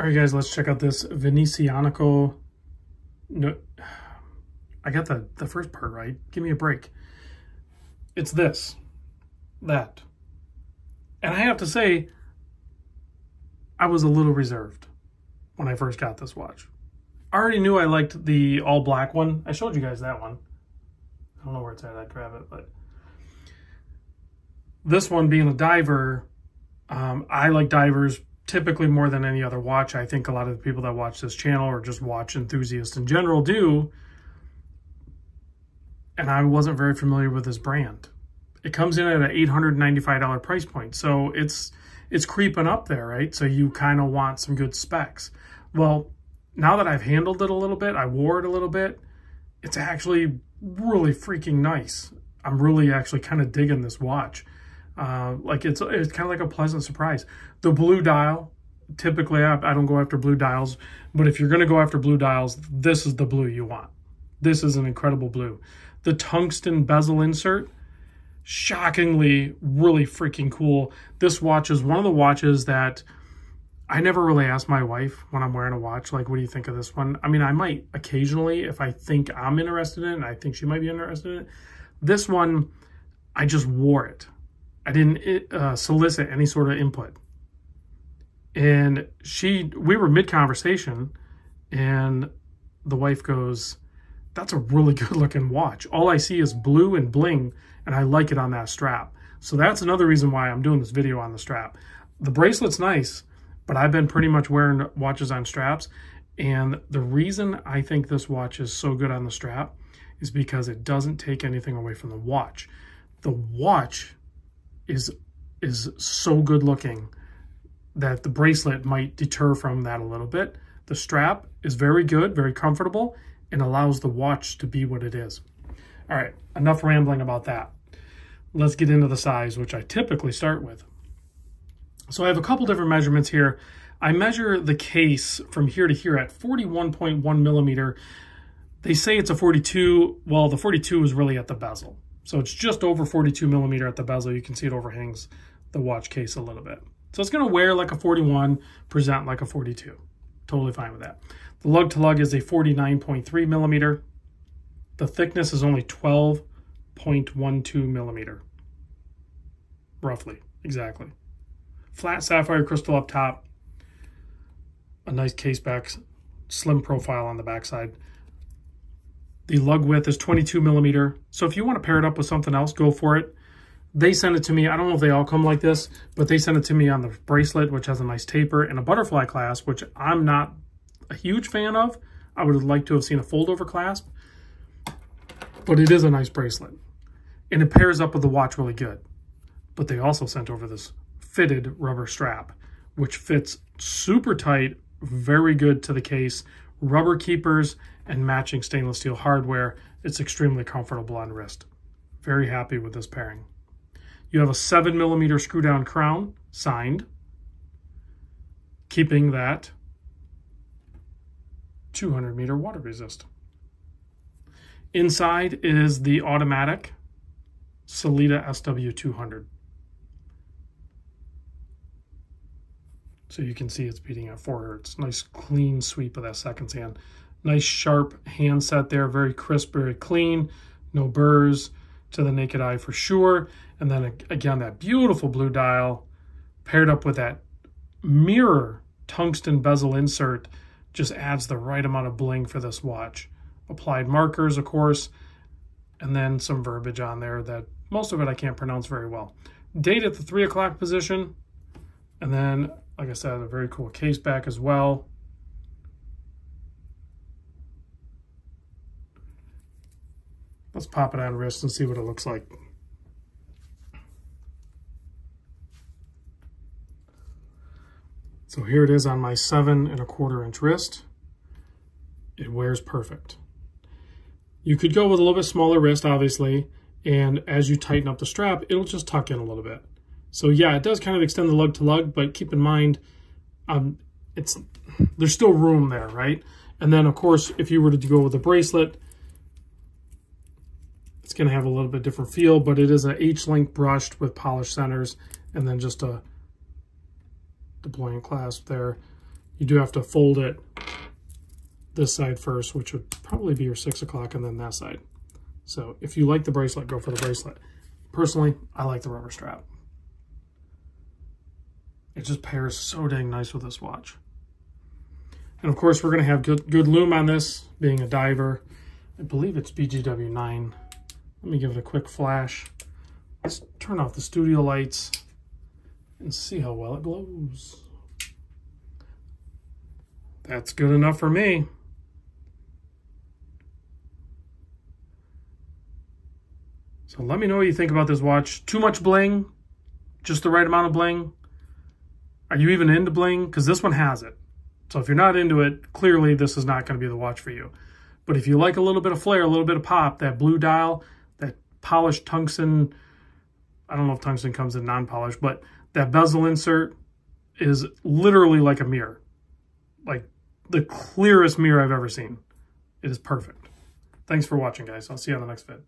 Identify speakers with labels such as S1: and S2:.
S1: All right, guys, let's check out this Venezianico. No, I got the first part right. Give me a break. It's this, that. And I have to say, I was a little reserved when I first got this watch. I already knew I liked the all black one. I showed you guys that one. I don't know where it's at. I'd grab it, but this one being a diver, I like divers typically more than any other watch. I think a lot of the people that watch this channel or just watch enthusiasts in general do. And I wasn't very familiar with this brand. It comes in at an $895 price point. So it's creeping up there, right? So you kind of want some good specs. Well, now that I've handled it a little bit, I wore it a little bit, it's actually really freaking nice. I'm really actually kind of digging this watch. Like it's kind of like a pleasant surprise. The blue dial, typically I don't go after blue dials, but if you're going to go after blue dials, this is the blue you want. This is an incredible blue. The tungsten bezel insert, shockingly really freaking cool. This watch is one of the watches that I never really ask my wife when I'm wearing a watch, like, what do you think of this one? I mean, I might occasionally if I think I'm interested in it and I think she might be interested in it. This one, I just wore it. I didn't solicit any sort of input. And we were mid-conversation, and the wife goes, that's a really good looking watch. All I see is blue and bling, and I like it on that strap. So that's another reason why I'm doing this video on the strap. The bracelet's nice, but I've been pretty much wearing watches on straps. And the reason I think this watch is so good on the strap is because it doesn't take anything away from the watch. The watch is so good looking that the bracelet might deter from that a little bit. The strap is very good, very comfortable, and allows the watch to be what it is. All right, enough rambling about that. Let's get into the size, which I typically start with. So I have a couple different measurements here. I measure the case from here to here at 41.1 millimeter. They say it's a 42. Well, the 42 is really at the bezel. So it's just over 42 millimeter at the bezel. You can see it overhangs the watch case a little bit. So it's going to wear like a 41, present like a 42. Totally fine with that. The lug to lug is a 49.3 millimeter. The thickness is only 12.12 millimeter. Roughly, exactly. Flat sapphire crystal up top. A nice case back, slim profile on the backside. The lug width is 22 millimeter. So if you want to pair it up with something else, go for it. They sent it to me. I don't know if they all come like this, but they sent it to me on the bracelet, which has a nice taper, and a butterfly clasp, which I'm not a huge fan of. I would have liked to have seen a fold-over clasp, but it is a nice bracelet. And it pairs up with the watch really good. But they also sent over this fitted rubber strap, which fits super tight, very good to the case, rubber keepers, and matching stainless steel hardware. It's extremely comfortable on wrist. Very happy with this pairing. You have a 7 millimeter screw down crown, signed, keeping that 200 meter water resist. Inside is the automatic Sellita SW200. So you can see it's beating at 4 hertz. Nice clean sweep of that seconds hand. Nice sharp handset there, very crisp, very clean, no burrs to the naked eye for sure. And then again, that beautiful blue dial paired up with that mirror tungsten bezel insert just adds the right amount of bling for this watch. Applied markers, of course, and then some verbiage on there that most of it I can't pronounce very well. Date at the 3 o'clock position, and then, like I said, a very cool case back as well. Let's pop it on wrist and see what it looks like. So here it is on my 7 1/4 inch wrist. It wears perfect. You could go with a little bit smaller wrist, obviously, and as you tighten up the strap, it'll just tuck in a little bit. So yeah, it does kind of extend the lug to lug, but keep in mind, there's still room there, right? And then of course, if you were to go with a bracelet, it's going to have a little bit different feel, but it is a H-link brushed with polished centers, and then just a deploying clasp there. You do have to fold it this side first, which would probably be your 6 o'clock, and then that side. So if you like the bracelet, go for the bracelet. Personally, I like the rubber strap. It just pairs so dang nice with this watch. And of course, we're going to have good lume on this, being a diver. I believe it's BGW9. Let me give it a quick flash. Let's turn off the studio lights and see how well it glows. That's good enough for me. So let me know what you think about this watch. Too much bling? Just the right amount of bling? Are you even into bling? Because this one has it. So if you're not into it, clearly this is not going to be the watch for you. But if you like a little bit of flair, a little bit of pop, that blue dial, that polished tungsten, I don't know if tungsten comes in non-polished, but that bezel insert is literally like a mirror. Like the clearest mirror I've ever seen. It is perfect. Thanks for watching, guys. I'll see you on the next vid.